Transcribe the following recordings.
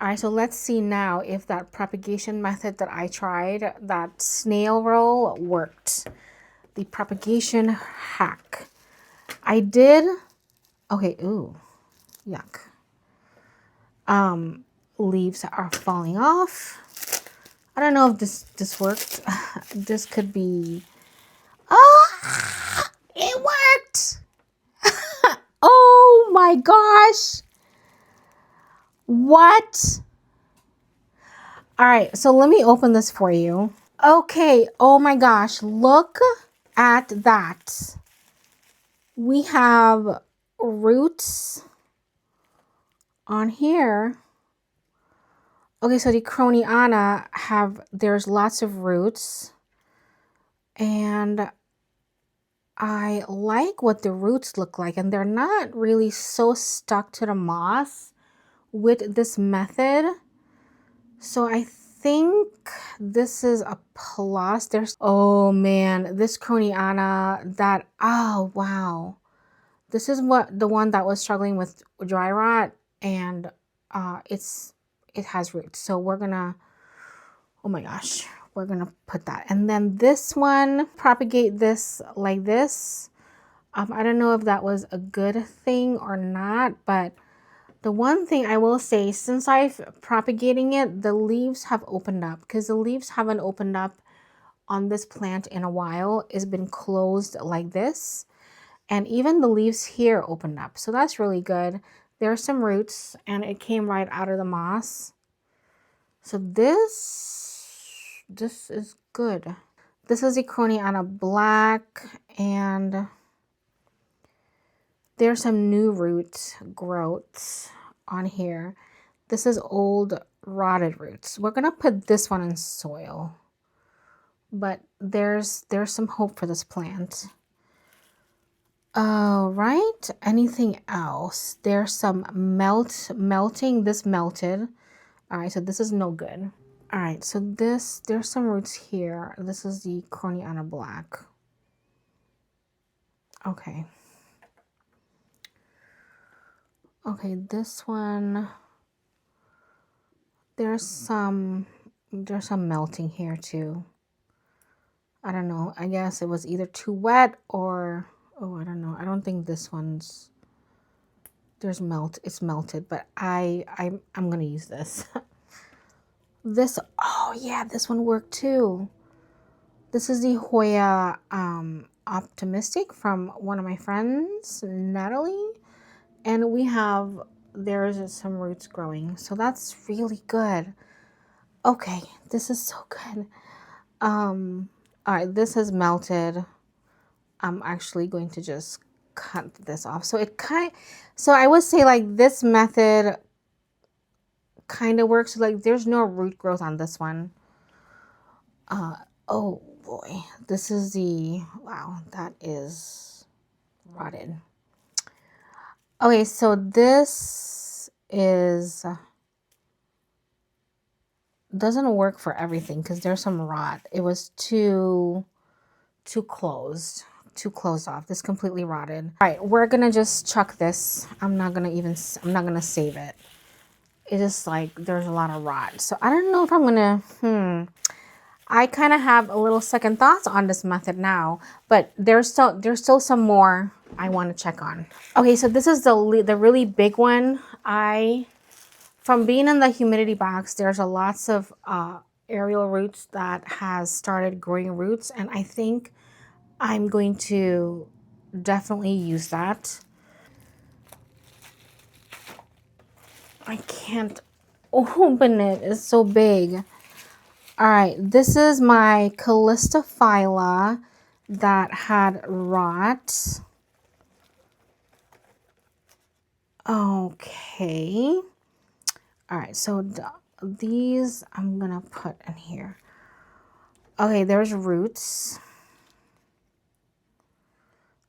All right, so let's see now if that propagation method that I tried, that snail roll, worked. The propagation hack. I did, okay, ooh, yuck. Leaves are falling off. I don't know if this worked. This could be, oh, it worked. Oh my gosh. What? All right, so let me open this for you. Okay, oh my gosh, look at that. We have roots on here. Okay, so the Croniana there's lots of roots, and I like what the roots look like, and they're not really so stuck to the moss with this method. So I think this is a plus. Oh man, this Croniana oh wow. This is the one that was struggling with dry rot, and it has roots. So we're gonna, oh my gosh, we're gonna put that. And then this one, propagate this like this. I don't know if that was a good thing or not, but the one thing I will say, since I've propagating it, the leaves have opened up, because the leaves haven't opened up on this plant in a while. It's been closed like this. And even the leaves here opened up. So that's really good. There are some roots, and it came right out of the moss. So this is good. This is a Croniana Black, and there's some new root growths on here. This is old rotted roots. We're gonna put this one in soil, but there's some hope for this plant. All right, anything else? There's some melting. This melted. All right, so this is no good. All right, so there's some roots here. This is the Croniana Black. Okay. Okay, this one, there's some melting here too. I don't know. I guess it was either too wet or, oh, I don't know. I don't think this one's, it's melted, but I'm gonna use this. This, oh yeah, this one worked too. This is the Hoya Optimistic from one of my friends, Natalie. And there's some roots growing. So that's really good. Okay, this is so good. All right, this has melted. I'm actually going to just cut this off. So I would say like this method kind of works. Like there's no root growth on this one. Oh boy, wow, that is rotted. Okay, so this doesn't work for everything because there's some rot. It was too closed off. This completely rotted. All right, we're gonna just chuck this. I'm not gonna save it. It is like there's a lot of rot. So I don't know if I'm gonna, I kind of have a little second thoughts on this method now, but there's still some more I want to check on. Okay, so this is the really big one. From being in the humidity box, there's lots of aerial roots that has started growing roots, and I think I'm going to definitely use that. I can't open it. It's so big. All right, this is my Callistophylla that had rot. Okay. All right, so these I'm gonna put in here. Okay, there's roots.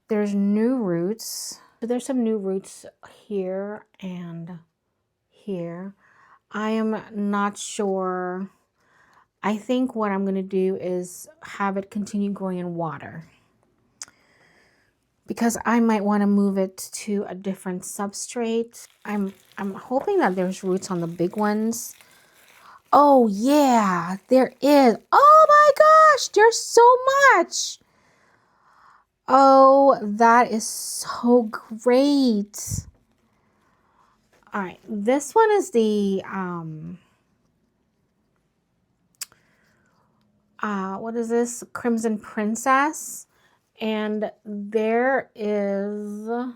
There's new roots. So there's some new roots here and here. I am not sure. I think what I'm gonna do is have it continue growing in water. because I might want to move it to a different substrate. I'm hoping that there's roots on the big ones. Oh yeah, there is. Oh my gosh, there's so much. Oh, that is so great. All right, this one is the what is this? Crimson Princess. And there is, all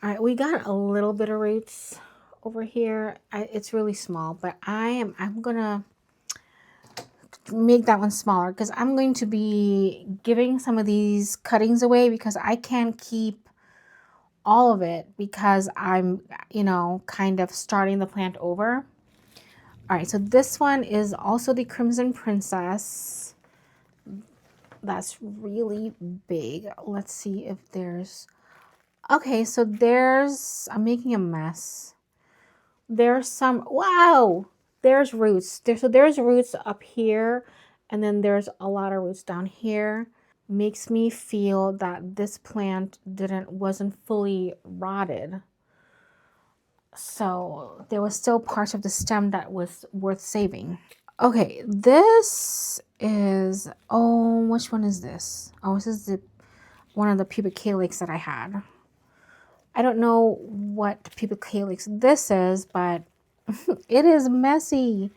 right, we got a little bit of roots over here. It's really small, but I'm gonna make that one smaller because I'm going to be giving some of these cuttings away because I can't keep all of it because I'm, kind of starting the plant over. All right, so this one is also the Crimson Princess. That's really big. Let's see if there's, okay, so I'm making a mess. There's some, wow, there's roots. So there's roots up here, and then there's a lot of roots down here. Makes me feel that this plant wasn't fully rotted. So there was still parts of the stem that was worth saving. Okay, this is, oh, which one is this? Oh, this is one of the pubic calyx that I had. I don't know what pubic calyx this is, but it is messy.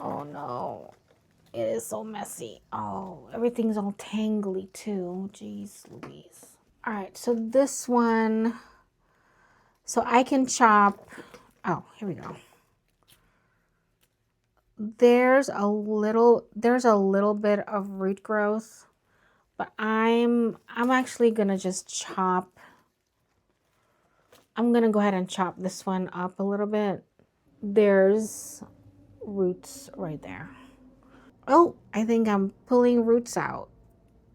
Oh no, it is so messy. Oh, everything's all tangly too. Jeez Louise. All right, so this one, so I can chop, oh, here we go. There's a little bit of root growth, but I'm actually gonna just chop. I'm gonna go ahead and chop this one up a little bit. There's roots right there. Oh, I think I'm pulling roots out.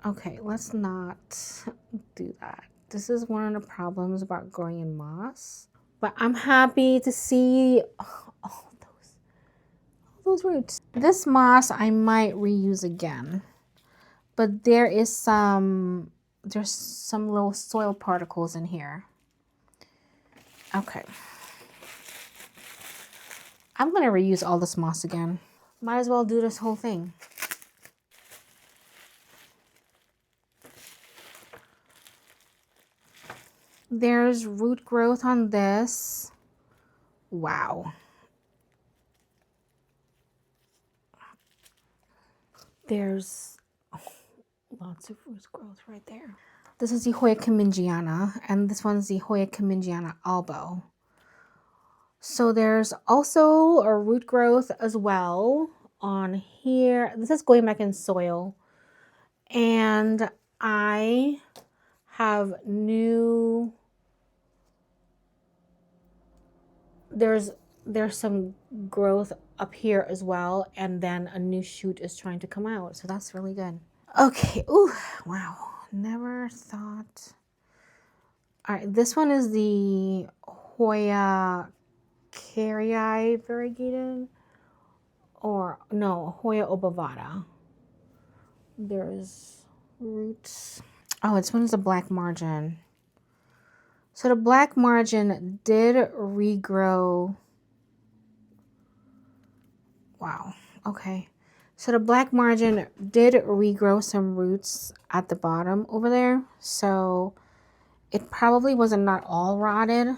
Okay, let's not do that. This is one of the problems about growing in moss. But I'm happy to see all those roots. This moss I might reuse again. But there's some little soil particles in here. Okay. I'm gonna reuse all this moss again. Might as well do this whole thing. There's root growth on this. Wow. There's lots of root growth right there. This is the Hoya Kimingiana, and this one's the Hoya Kimingiana albo. So there's also a root growth as well on here. This is going back in soil. And I have there's some growth up here as well, and then a new shoot is trying to come out, so that's really good. Okay, ooh, wow, never thought. All right, this one is the Hoya carrii variegated, or no, Hoya obovata. There's roots. Oh, this one is a black margin. So the black margin did regrow. Wow. Okay. So the black margin did regrow some roots at the bottom over there. So it probably wasn't not all rotted.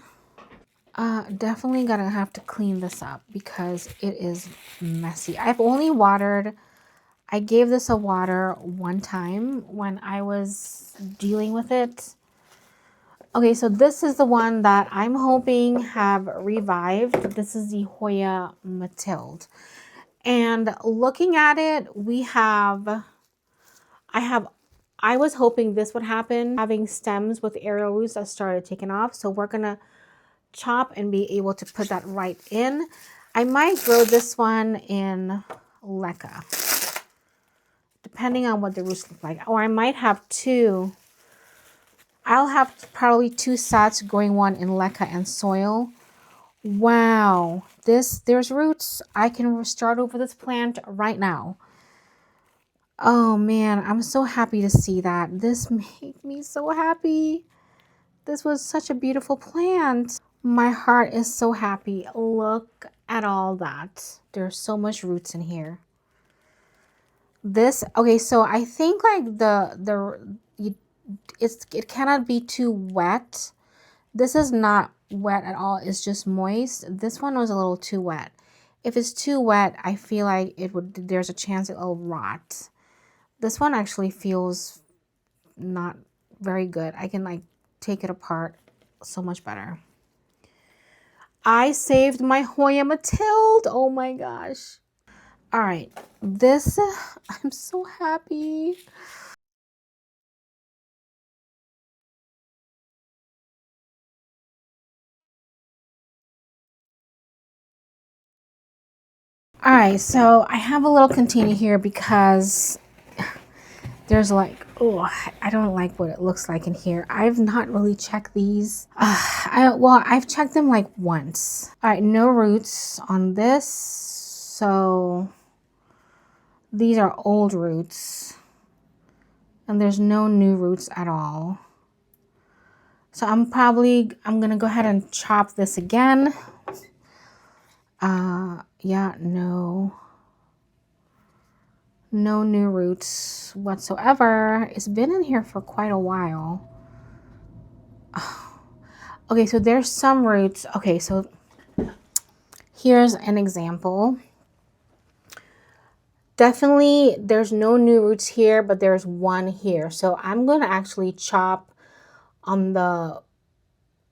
Definitely gonna have to clean this up because it is messy. I've only watered, I gave this a water one time when I was dealing with it. Okay, so this is the one that I'm hoping have revived. This is the Hoya Mathilde. And looking at it, I was hoping this would happen, having stems with aerial roots that started taking off. So we're gonna chop and be able to put that right in. I might grow this one in leca, depending on what the roots look like. Or I might have two. I'll have probably two sets growing, one in leca and soil. Wow, there's roots. I can start over this plant right now. Oh man, I'm so happy to see that. This made me so happy. This was such a beautiful plant. My heart is so happy. Look at all that. There's so much roots in here. This, okay, so I think like it cannot be too wet. This is not wet at all. It's just moist. This one was a little too wet. If it's too wet, I feel like there's a chance it'll rot. This one actually feels not very good. I can like take it apart so much better. I saved my Hoya Matilde. Oh my gosh. All right. This, I'm so happy. All right. So I have a little container here because there's like, oh, I don't like what it looks like in here. I've not really checked these. Well, I've checked them like once. All right. No roots on this. So these are old roots. And there's no new roots at all. So I'm gonna go ahead and chop this again. Yeah, no new roots whatsoever. It's been in here for quite a while. Okay, so there's some roots. Okay, so here's an example. Definitely there's no new roots here, but there's one here. So I'm gonna actually chop on the,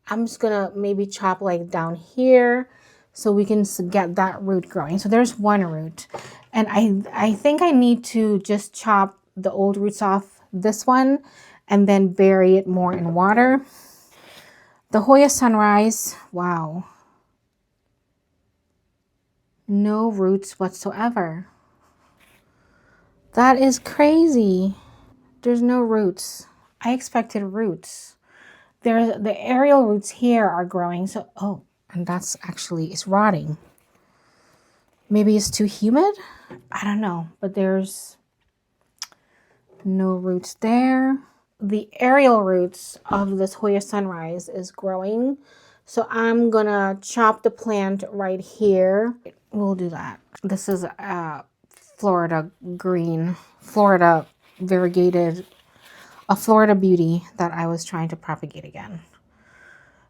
I'm just gonna maybe chop like down here so we can get that root growing. So there's one root. And I think I need to just chop the old roots off this one and then bury it more in water. The Hoya Sunrise, wow. No roots whatsoever. That is crazy. There's no roots. I expected roots. There's the aerial roots here are growing. So, oh, and that's actually, it's rotting. Maybe it's too humid? I don't know, but there's no roots there. The aerial roots of this Hoya Sunrise is growing. So I'm gonna chop the plant right here. We'll do that. This is Florida green, Florida variegated, a Florida beauty that I was trying to propagate again.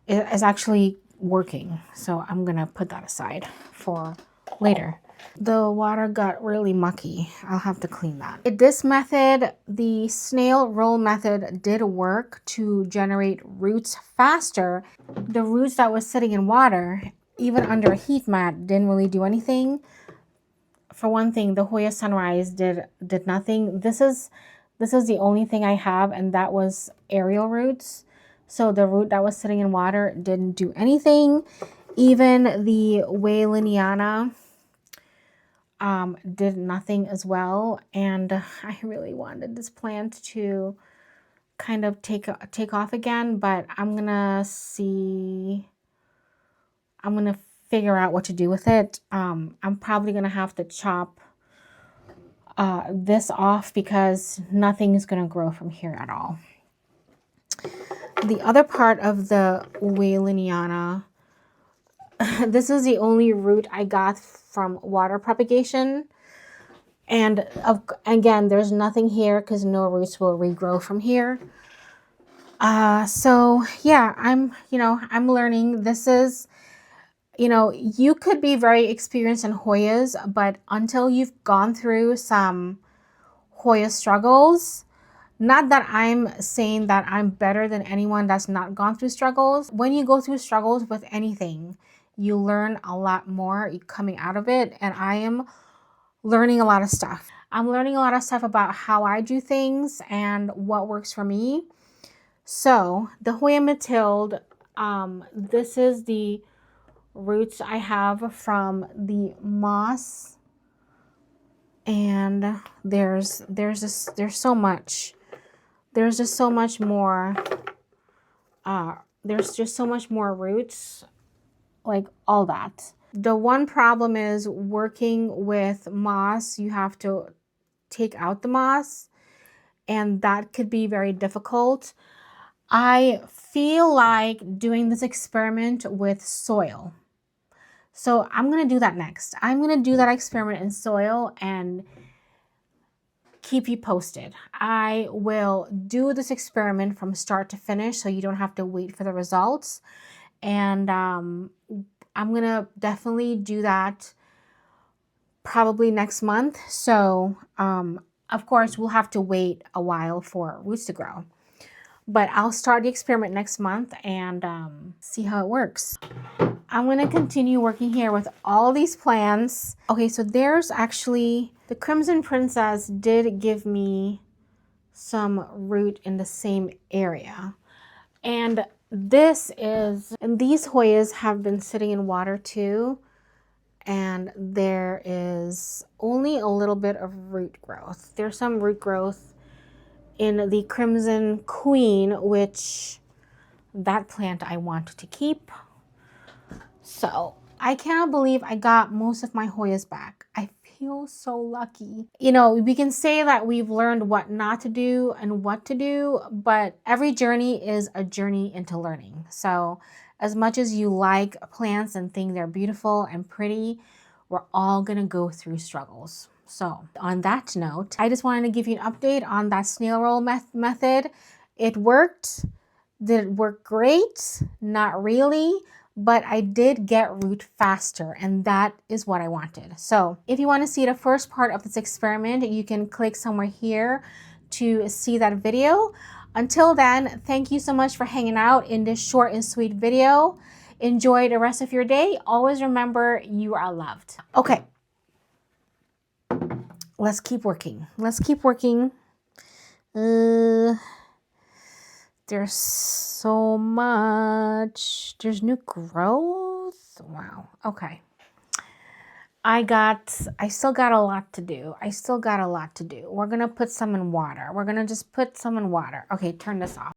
It is actually working. So I'm gonna put that aside for later. The water got really mucky. I'll have to clean that. This method, the snail roll method, did work to generate roots faster. The roots that was sitting in water, even under a heat mat, didn't really do anything. For one thing, the Hoya Sunrise did nothing. This is the only thing I have, and that was aerial roots. So the root that was sitting in water didn't do anything. Even the Wayleniana did nothing as well. And I really wanted this plant to kind of take off again, but I'm gonna figure out what to do with it. I'm probably gonna have to chop this off because nothing is gonna grow from here at all. The other part of the Wayleniana, this is the only root I got from water propagation. And again, there's nothing here because no roots will regrow from here. So yeah, I'm learning. This is, you could be very experienced in Hoyas, but until you've gone through some Hoya struggles, not that I'm saying that I'm better than anyone that's not gone through struggles. When you go through struggles with anything, you learn a lot more coming out of it. And I am learning a lot of stuff. I'm learning a lot of stuff about how I do things and what works for me. So the Hoya Matilde, this is the roots I have from the moss, and there's so much. There's just so much more. There's just so much more roots, like all that. The one problem is working with moss. You have to take out the moss, and that could be very difficult. I feel like doing this experiment with soil. So I'm going to do that next. I'm going to do that experiment in soil and keep you posted. I will do this experiment from start to finish so you don't have to wait for the results. And I'm going to definitely do that probably next month. So of course, we'll have to wait a while for roots to grow. But I'll start the experiment next month and see how it works. I'm going to continue working here with all these plants. Okay, so there's actually, the Crimson Princess did give me some root in the same area. And these Hoyas have been sitting in water too. And there is only a little bit of root growth. There's some root growth in the Crimson Queen, which that plant I want to keep. So I cannot believe I got most of my Hoyas back. I feel so lucky. You know, we can say that we've learned what not to do and what to do, but every journey is a journey into learning. So as much as you like plants and think they're beautiful and pretty, we're all gonna go through struggles. So on that note, I just wanted to give you an update on that snail roll method. It worked. Did it work great? Not really, but I did get root faster, and that is what I wanted. So if you want to see the first part of this experiment, you can click somewhere here to see that video. Until then, thank you so much for hanging out in this short and sweet video. Enjoy the rest of your day. Always remember you are loved. Okay, let's keep working. Let's keep working. There's so much. There's new growth. Wow. Okay. I still got a lot to do. We're going to put some in water. We're going to just put some in water. Okay, turn this off.